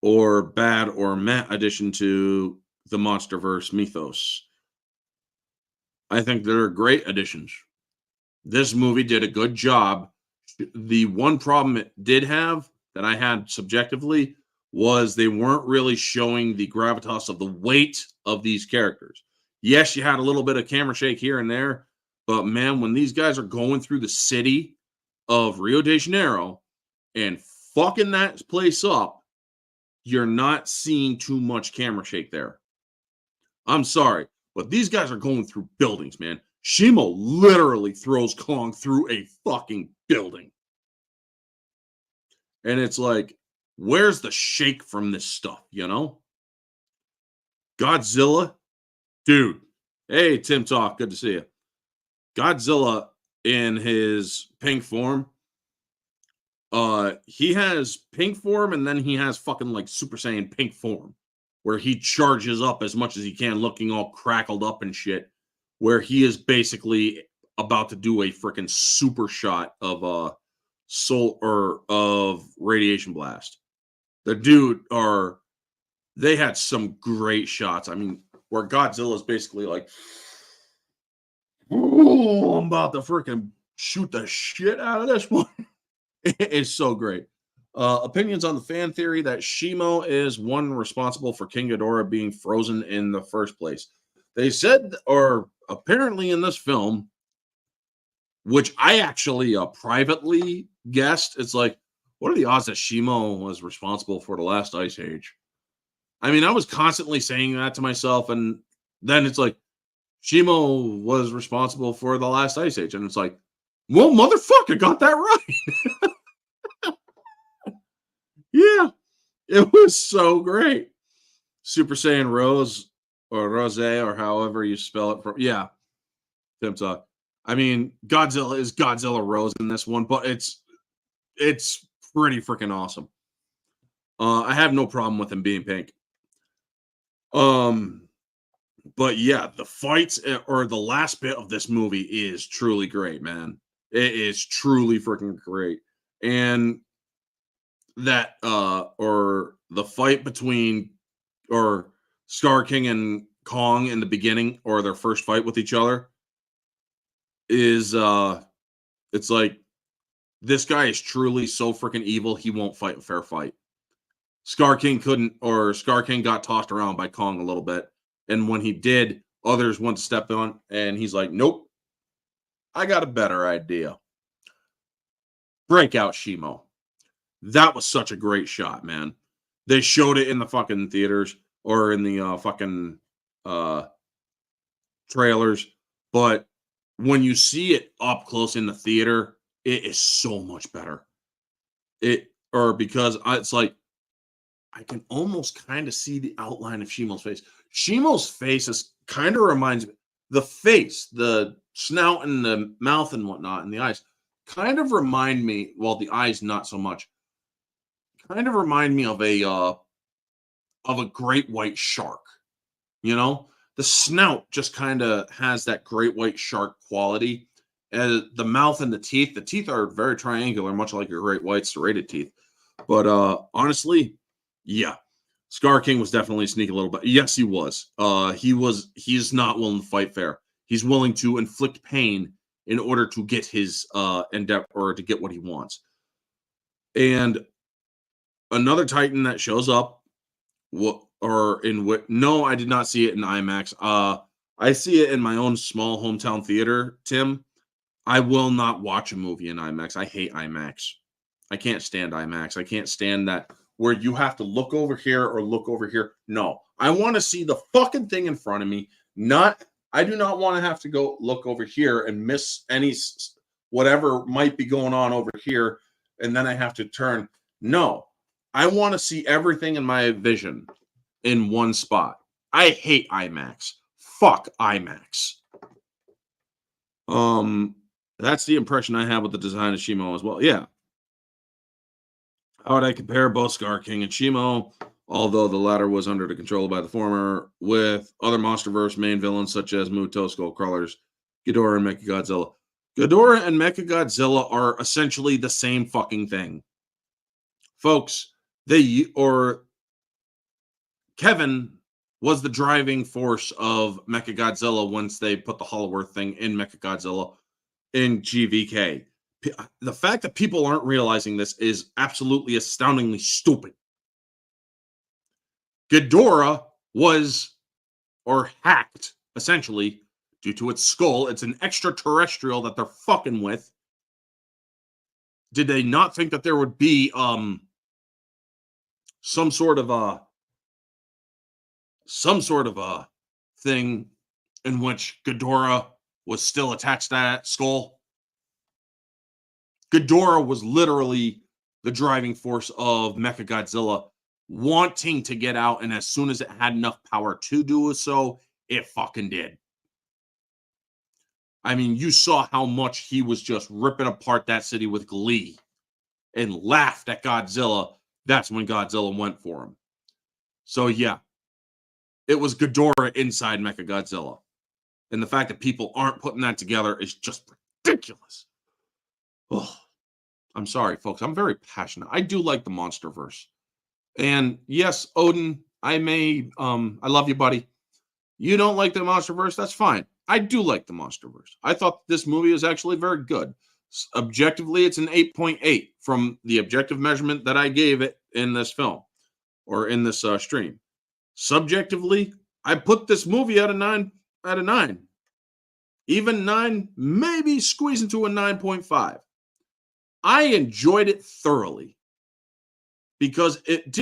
or bad or meh addition to the MonsterVerse mythos? I think they're great additions. This movie did a good job. The one problem it did have that I had subjectively was they weren't really showing the gravitas of the weight of these characters. Yes, you had a little bit of camera shake here and there, but man, when these guys are going through the city of Rio de Janeiro and fucking that place up, you're not seeing too much camera shake there. I'm sorry, but these guys are going through buildings, man. Shimo literally throws Kong through a fucking building. And it's like, where's the shake from this stuff, you know? Godzilla, dude. Hey, Tim Talk, good to see you. Godzilla in his pink form, he has pink form, and then he has fucking like Super Saiyan pink form, where he charges up as much as he can, looking all crackled up and shit, where he is basically about to do a freaking super shot of soul or of radiation blast. The dude they had some great shots. I mean, where Godzilla is basically like, "Oh, I'm about to freaking shoot the shit out of this one." It's so great. Opinions on the fan theory that Shimo is one responsible for King Ghidorah being frozen in the first place. They said, or apparently in this film, which I actually privately guessed, it's like, what are the odds that Shimo was responsible for the last ice age? I mean, I was constantly saying that to myself, and then it's like, Shimo was responsible for the last ice age, and it's like, well, motherfucker, got that right. Yeah, it was so great. Super Saiyan Rose or Rose or however you spell it. Yeah, Tim Talk. I mean, Godzilla is Godzilla Rose in this one, but it's pretty freaking awesome. I have no problem with him being pink. But yeah, the fights or the last bit of this movie is truly great, man. It is truly freaking great. And that or the fight between or Scar King and Kong in the beginning, or their first fight with each other, is it's like this guy is truly so freaking evil, he won't fight a fair fight. Scar King couldn't, or Scar King got tossed around by Kong a little bit. And when he did, others went to step on, and he's like, nope, I got a better idea. Breakout Shimo. That was such a great shot, man. They showed it in the fucking theaters or in the fucking trailers, but when you see it up close in the theater, it is so much better. It's like I can almost kind of see the outline of Shimo's face. Shimo's face is kind of reminds me, the face, the snout and the mouth and whatnot, and the eyes kind of remind me. Well, the eyes not so much. Kind of remind me of a great white shark. You know, the snout just kind of has that great white shark quality. And the mouth and the teeth are very triangular, much like your great white serrated teeth. But honestly, yeah, Scar King was definitely sneaking a little bit. Yes, he was. He's not willing to fight fair. He's willing to inflict pain in order to get his endeavor, or to get what he wants. And another Titan that shows up, no, I did not see it in IMAX. I see it in my own small hometown theater, Tim. I will not watch a movie in IMAX. I hate IMAX. I can't stand IMAX. I can't stand that where you have to look over here or look over here. No, I want to see the fucking thing in front of me. I do not want to have to go look over here and miss any whatever might be going on over here, and then I have to turn. No, I want to see everything in my vision in one spot. I hate IMAX. Fuck IMAX. That's the impression I have with the design of Shimo as well. Yeah. How would I compare both Scar King and Shimo, although the latter was under the control by the former, with other MonsterVerse main villains such as Muto, Skullcrawlers, Ghidorah, and Mechagodzilla? Ghidorah and Mechagodzilla are essentially the same fucking thing. Folks, Kevin was the driving force of Mechagodzilla once they put the Hollow Earth thing in Mechagodzilla in GVK. The fact that people aren't realizing this is absolutely astoundingly stupid. Ghidorah was, or hacked, essentially, due to its skull. It's an extraterrestrial that they're fucking with. Did they not think that there would be some sort of a thing in which Ghidorah was still attached to that skull? Ghidorah was literally the driving force of Mechagodzilla wanting to get out, and as soon as it had enough power to do so, it fucking did. I mean, you saw how much he was just ripping apart that city with glee and laughed at Godzilla. That's when Godzilla went for him. So yeah, it was Ghidorah inside Mechagodzilla. And the fact that people aren't putting that together is just ridiculous. Oh, I'm sorry, folks. I'm very passionate. I do like the MonsterVerse. And yes, Odin, I love you, buddy. You don't like the MonsterVerse? That's fine. I do like the MonsterVerse. I thought this movie was actually very good. Objectively, it's an 8.8 from the objective measurement that I gave it in this film, or in this stream. Subjectively, I put this movie at a 9 out of 9. Even 9, maybe squeeze into a 9.5. I enjoyed it thoroughly because it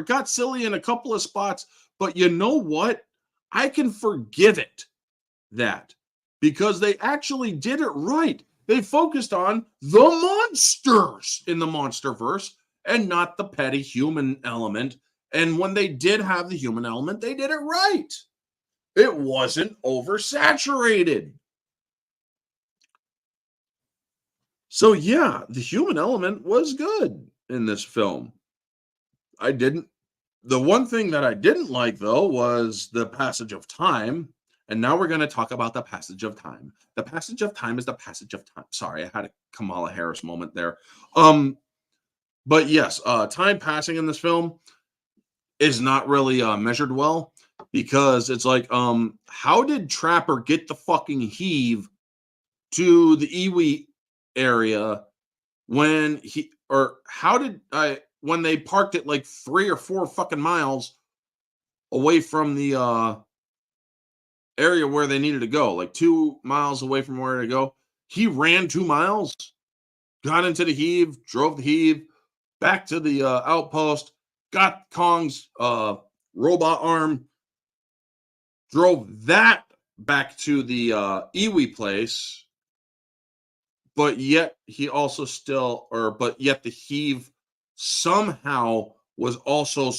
got silly in a couple of spots, but you know what? I can forgive it because they actually did it right. They focused on the monsters in the MonsterVerse and not the petty human element. And when they did have the human element, they did it right. It wasn't oversaturated. So yeah, the human element was good in this film. The one thing that I didn't like, though, was the passage of time. And now we're going to talk about the passage of time. The passage of time is the passage of time. Sorry, I had a Kamala Harris moment there. But yes, time passing in this film is not really measured well because it's like, how did Trapper get the fucking heave to the Iwi area when he, or how did I, when they parked it like 3 or 4 fucking miles away from the area where they needed to go, like 2 miles away from where to go. He ran 2 miles, got into the heave, drove the heave back to the outpost, got Kong's robot arm, drove that back to the Iwi place, but yet he also still, or but yet the heave somehow was also.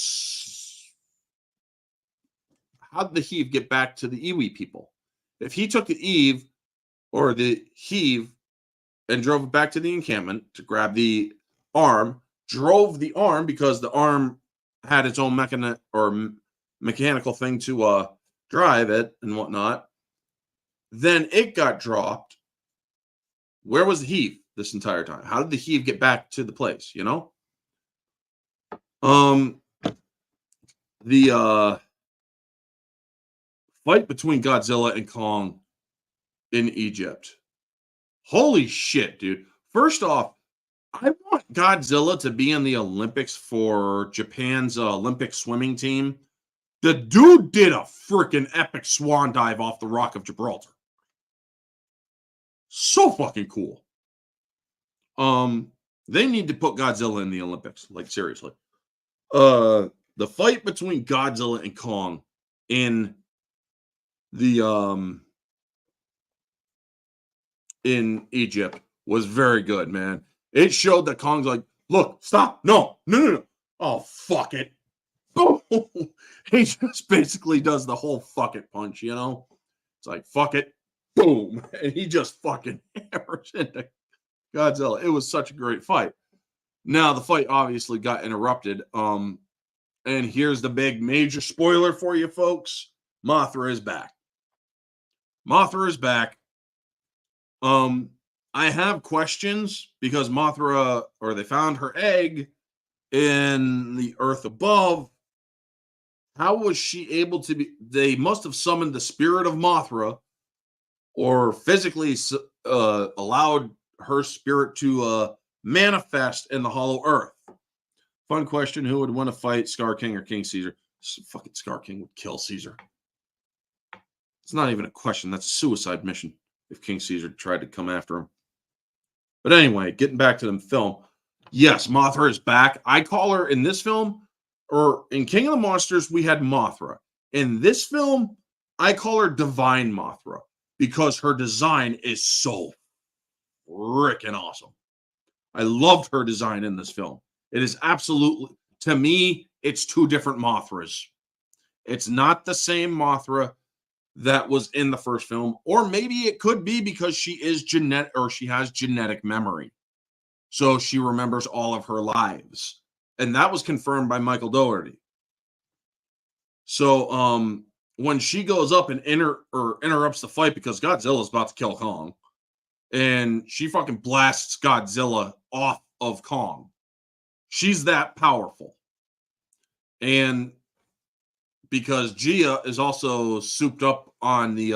How did the heave get back to the Iwi people? If he took the Eve or the heave and drove it back to the encampment to grab the arm, drove the arm because the arm had its own mechanical thing to drive it and whatnot. Then it got dropped. Where was the heave this entire time? How did the heave get back to the place? You know, the fight between Godzilla and Kong in Egypt. Holy shit, dude. First off, I want Godzilla to be in the Olympics for Japan's Olympic swimming team. The dude did a freaking epic swan dive off the Rock of Gibraltar. So fucking cool. They need to put Godzilla in the Olympics, like seriously. The fight between Godzilla and Kong in the in Egypt was very good, man. It showed that Kong's like, look, stop, no. Oh, fuck it. He just basically does the whole fuck it punch, you know? It's like, fuck it, boom. And he just fucking hammers into Godzilla. It was such a great fight. Now, the fight obviously got interrupted. And here's the big major spoiler for you folks. Mothra is back. Mothra is back. I have questions because Mothra, or they found her egg in the earth above. How was she able to be? They must have summoned the spirit of Mothra or physically allowed her spirit to manifest in the hollow earth. Fun question. Who would win a fight, Scar King or King Caesar? Fucking Scar King would kill Caesar. It's not even a question. That's a suicide mission if King Caesar tried to come after him. But anyway, getting back to the film. Yes, Mothra is back. I call her in this film, or in King of the Monsters, we had Mothra. In this film, I call her Divine Mothra because her design is so freaking awesome. I loved her design in this film. It is absolutely, to me, it's two different Mothras. It's not the same Mothra that was in the first film, or maybe it could be because she is genetic, or she has genetic memory. So she remembers all of her lives. And that was confirmed by Michael Dougherty. So when she goes up and interrupts the fight because Godzilla's about to kill Kong, and she fucking blasts Godzilla off of Kong. She's that powerful. And because Gia is also souped up on the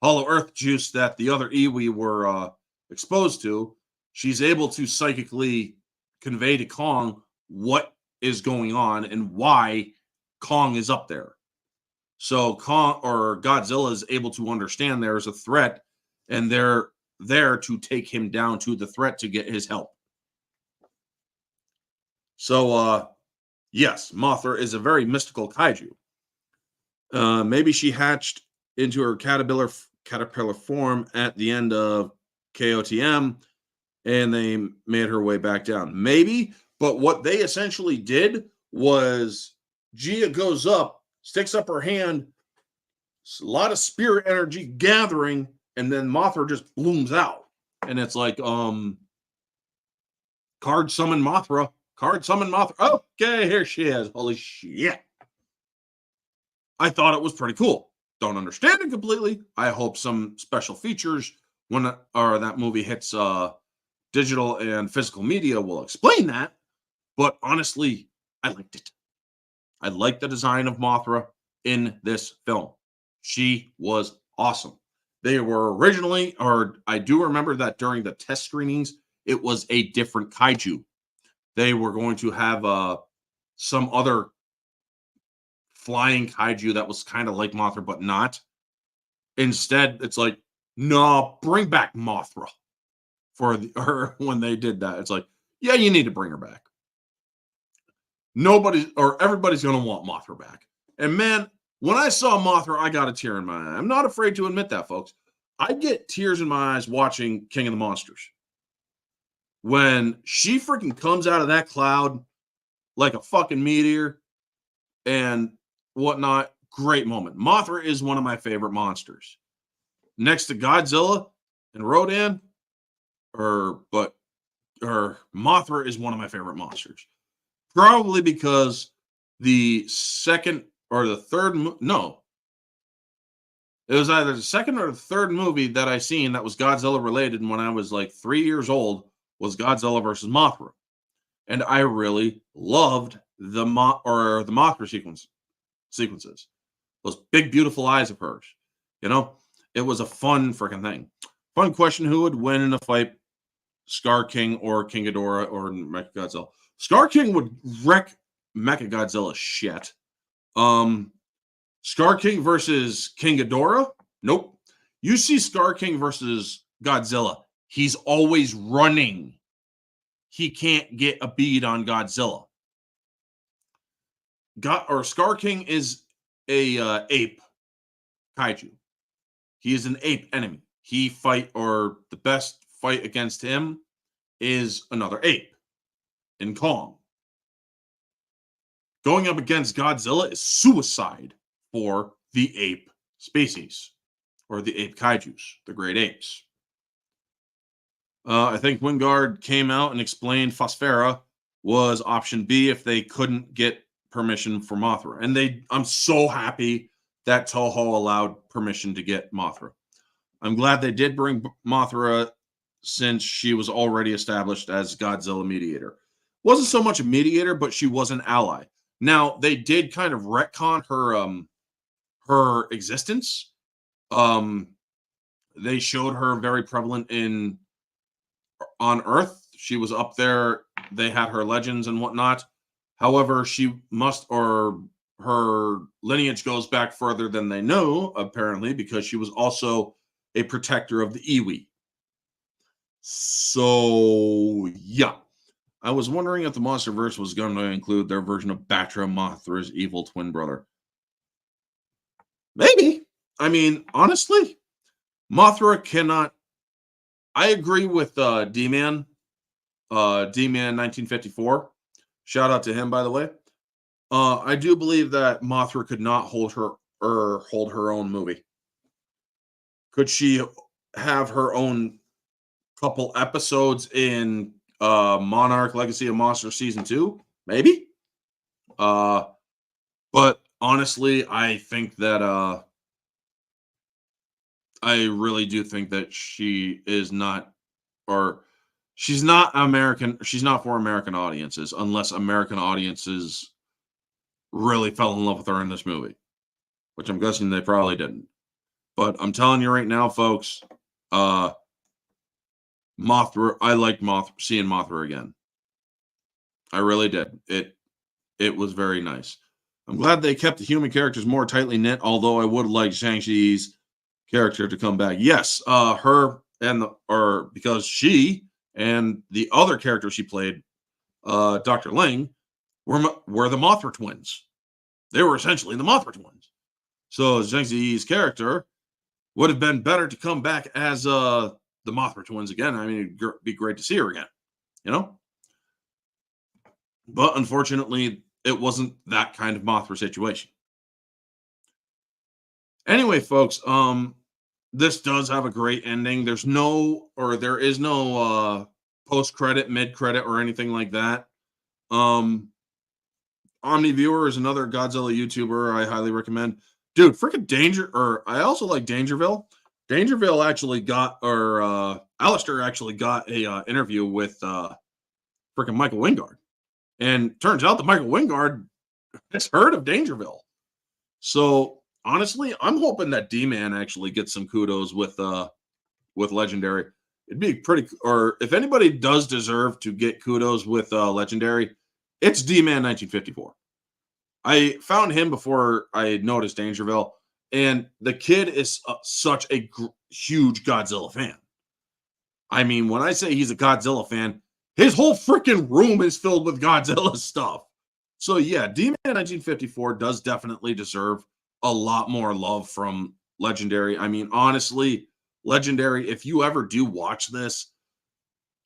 hollow earth juice that the other Iwi were exposed to, she's able to psychically convey to Kong what is going on and why Kong is up there. So Kong, or Godzilla, is able to understand there is a threat, and they're there to take him down to the threat to get his help. So yes, Mothra is a very mystical kaiju. Maybe she hatched into her caterpillar form at the end of KOTM, and they made her way back down. Maybe, but what they essentially did was Gia goes up, sticks up her hand, a lot of spirit energy gathering, and then Mothra just blooms out. And it's like, card summon Mothra. Card summon Mothra. Okay, here she is. Holy shit. I thought it was pretty cool. Don't understand it completely. I hope some special features when that movie hits digital and physical media will explain that. But honestly, I liked it. I liked the design of Mothra in this film. She was awesome. They were originally, or I do remember that during the test screenings, it was a different kaiju. They were going to have some other flying kaiju that was kind of like Mothra, but not. Instead, it's like, no, bring back Mothra for her when they did that. It's like, yeah, you need to bring her back. Everybody's going to want Mothra back. And man, when I saw Mothra, I got a tear in my eye. I'm not afraid to admit that, folks. I get tears in my eyes watching King of the Monsters. When she freaking comes out of that cloud like a fucking meteor and whatnot, great moment. Mothra is one of my favorite monsters. Next to Godzilla and Rodan, Mothra is one of my favorite monsters. Probably because the second or the third, no, it was either the second or the third movie that I seen that was Godzilla related. And when I was like 3 years old, was Godzilla versus Mothra, and I really loved the Mothra sequences. Those big, beautiful eyes of hers. You know, it was a fun freaking thing. Fun question: who would win in a fight, Scar King or King Ghidorah or Mechagodzilla? Scar King would wreck Mechagodzilla shit. Scar King versus King Ghidorah? Nope. You see Scar King versus Godzilla, he's always running. He can't get a bead on Godzilla. Scar King is a ape kaiju. He is an ape enemy. The best fight against him is another ape in Kong. Going up against Godzilla is suicide for the ape species, or the ape kaijus, the great apes. I think Wingard came out and explained Phosphera was option B if they couldn't get permission for Mothra. And I'm so happy that Toho allowed permission to get Mothra. I'm glad they did bring Mothra since she was already established as Godzilla mediator. Wasn't so much a mediator, but she was an ally. Now, they did kind of retcon her existence. They showed her very prevalent on Earth. She was up there. They had her legends and whatnot. However, her lineage goes back further than they know, apparently, because she was also a protector of the Iwi. So, yeah. I was wondering if the Monsterverse was going to include their version of Batra, Mothra's evil twin brother. Maybe. I mean, honestly, Mothra cannot. I agree with D-Man. D-Man 1954. Shout out to him, by the way. I do believe that Mothra could not hold her own movie. Could she have her own couple episodes in Monarch Legacy of Monsters Season 2? Maybe. But honestly, I think that I really do think that she is not, or she's not American. She's not for American audiences, unless American audiences really fell in love with her in this movie, which I'm guessing they probably didn't. But I'm telling you right now, folks, Mothra, I liked seeing Mothra again. I really did. It was very nice. I'm glad they kept the human characters more tightly knit, although I would like Shang-Chi's character to come back. Yes, because she and the other character she played, Dr. Ling, were the Mothra twins. They were essentially the Mothra twins. So Shang-Chi's character would have been better to come back as the Mothra twins again. I mean, it'd be great to see her again, you know? But unfortunately, it wasn't that kind of Mothra situation. Anyway, folks, this does have a great ending. There is no post-credit, mid-credit, or anything like that. OmniViewer is another Godzilla YouTuber I highly recommend. Dude, freaking I also like Dangerville. Dangerville actually Alistair actually got a interview with freaking Michael Wingard. And turns out that Michael Wingard has heard of Dangerville. So honestly, I'm hoping that D-Man actually gets some kudos with Legendary. It'd be pretty, or if anybody does deserve to get kudos with Legendary, it's D-Man 1954. I found him before I noticed Dangerville, and the kid is such a huge Godzilla fan. I mean, when I say he's a Godzilla fan, his whole freaking room is filled with Godzilla stuff. So yeah, D-Man 1954 does definitely deserve a lot more love from Legendary. I mean, honestly, Legendary, if you ever do watch this,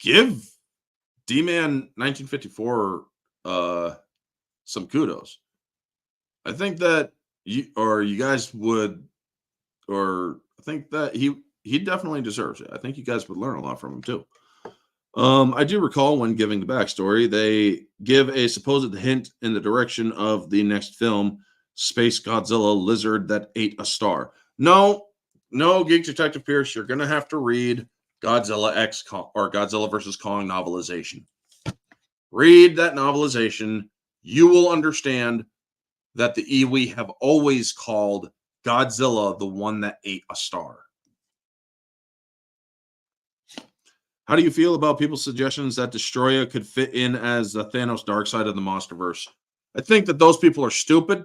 give D-Man 1954 some kudos. I think that you guys would, or I think that he definitely deserves it. I think you guys would learn a lot from him too. I do recall when giving the backstory, they give a supposed hint in the direction of the next film, Space Godzilla Lizard That Ate a Star. No, Geek Detective Pierce, you're gonna have to read Godzilla X Kong, or Godzilla versus Kong novelization. Read that novelization. You will understand that the Iwi have always called Godzilla the one that ate a star. How do you feel about people's suggestions that Destroya could fit in as the Thanos dark side of the Monsterverse? I think that those people are stupid.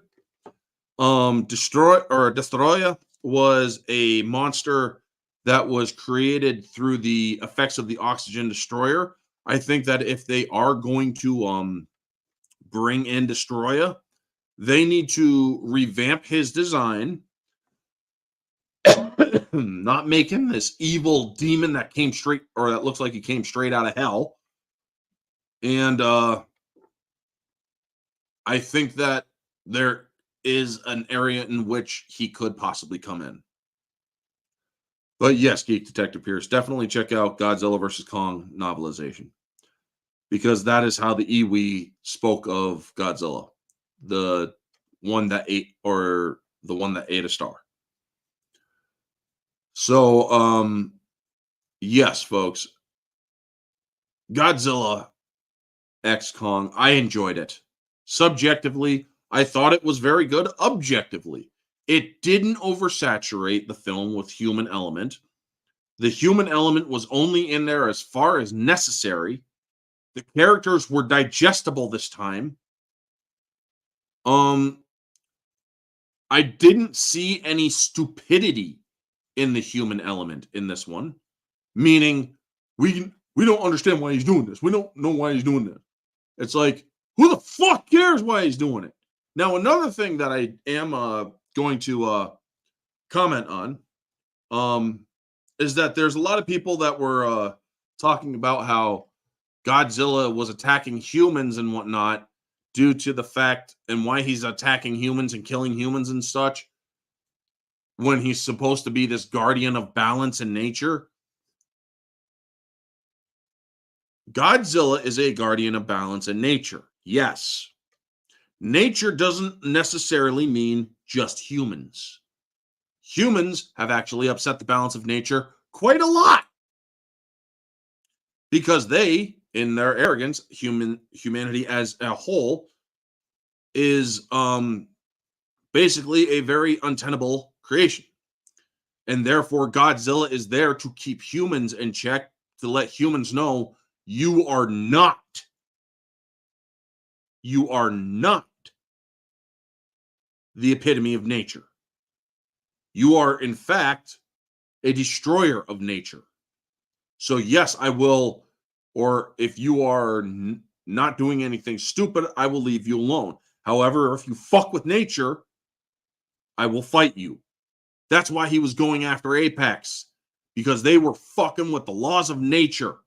Destroya was a monster that was created through the effects of the oxygen destroyer. I think that if they are going to bring in Destroya, they need to revamp his design, not make him this evil demon that came straight, or that looks like he came straight out of hell. And I think that there is an area in which he could possibly come in. But yes, Geek Detective Pierce, definitely check out Godzilla vs. Kong novelization, because that is how the Iwi spoke of Godzilla, the one that ate, or the one that ate a star. So, yes, folks, Godzilla X Kong, I enjoyed it. Subjectively, I thought it was very good. Objectively, it didn't oversaturate the film with human element. The human element was only in there as far as necessary. The characters were digestible this time. I didn't see any stupidity in the human element in this one, meaning we don't understand why he's doing this. We don't know why he's doing this. It's like, who the fuck cares why he's doing it? Now, another thing that I am going to comment on is that there's a lot of people that were talking about how Godzilla was attacking humans and whatnot due to the fact and why he's attacking humans and killing humans and such, when he's supposed to be this guardian of balance in nature. Godzilla is a guardian of balance in nature. Yes. Nature doesn't necessarily mean just humans. Humans have actually upset the balance of nature quite a lot, because they, in their arrogance, humanity as a whole is basically a very untenable creation. And therefore, Godzilla is there to keep humans in check, to let humans know you are not the epitome of nature. You are, in fact, a destroyer of nature. So yes, I will, or if you are not doing anything stupid, I will leave you alone. However, if you fuck with nature, I will fight you. That's why he was going after Apex, because they were fucking with the laws of nature.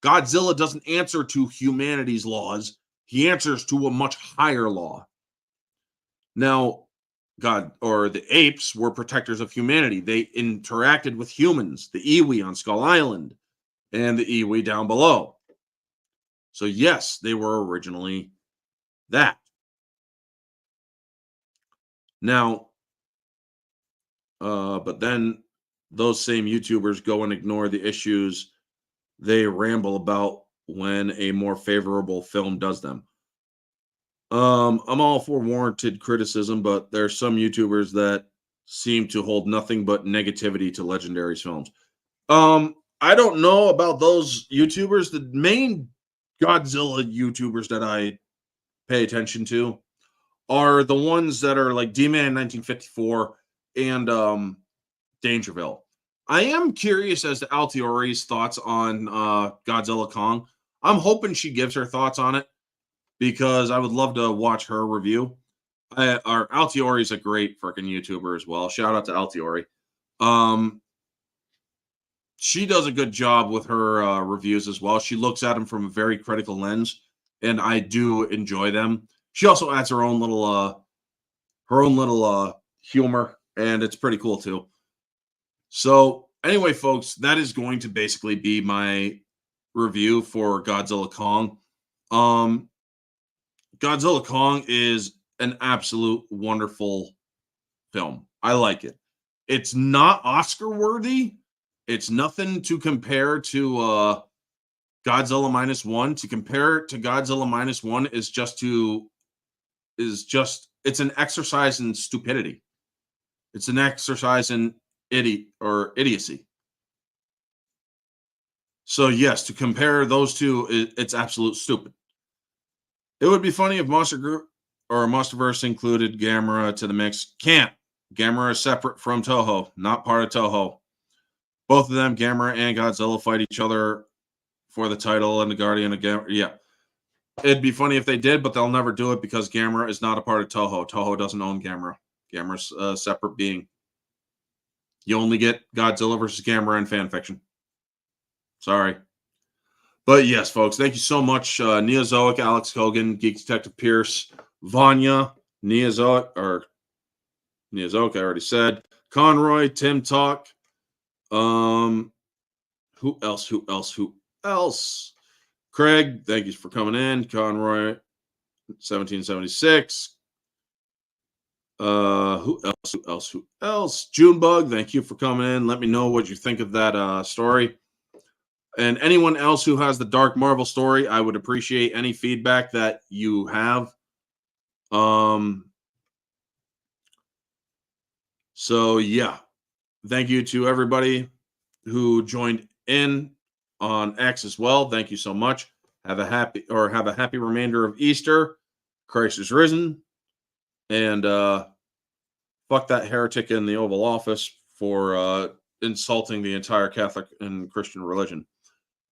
Godzilla doesn't answer to humanity's laws. He answers to a much higher law. Now, the apes were protectors of humanity. They interacted with humans, the Iwi on Skull Island and the Iwi down below. So yes, they were originally that. Now, but then those same YouTubers go and ignore the issues they ramble about when a more favorable film does them. I'm all for warranted criticism, but there's some YouTubers that seem to hold nothing but negativity to Legendary's films. I don't know about those YouTubers. The main Godzilla YouTubers that I pay attention to are the ones that are like D-Man 1954 and Dangerville. I am curious as to Altiori's thoughts on Godzilla Kong. I'm hoping she gives her thoughts on it because I would love to watch her review. Our Altiori is a great freaking YouTuber as well. Shout out to Altiori. Um, she does a good job with her reviews as well. She looks at them from a very critical lens, and I do enjoy them. She also adds her own little humor, and it's pretty cool too. So anyway, folks, that is going to basically be my review for Godzilla Kong. Um, Godzilla Kong is an absolute wonderful film. I like it. It's not Oscar worthy. It's nothing to compare to Godzilla minus one. To compare it to Godzilla minus one it's an exercise in stupidity. It's an exercise in idiocy. So yes, to compare those two, it's absolute stupid. It would be funny if Monster Group or Monsterverse included Gamera to the mix. Can't. Gamera is separate from Toho, not part of Toho. Both of them, Gamera and Godzilla, fight each other for the title and the Guardian of Gamera. Yeah. It'd be funny if they did, but they'll never do it because Gamera is not a part of Toho. Toho doesn't own Gamera. Gamera's a separate being. You only get Godzilla versus Gamera in fan fiction. Sorry. But yes, folks, thank you so much. Neozoic, Alex Hogan, Geek Detective Pierce, Vanya, Neozoic, I already said. Conroy, Tim Talk. Who else? Craig, thank you for coming in. Conroy, 1776. Who else? Junebug, thank you for coming in. Let me know what you think of that story. And anyone else who has the Dark Marvel story, I would appreciate any feedback that you have. So yeah, thank you to everybody who joined in on X as well. Thank you so much. Have a happy remainder of Easter. Christ is risen. And fuck that heretic in the Oval Office for insulting the entire Catholic and Christian religion.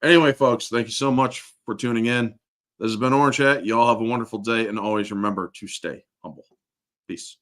Anyway, folks, thank you so much for tuning in. This has been Orange Hat. You all have a wonderful day, and always remember to stay humble. Peace.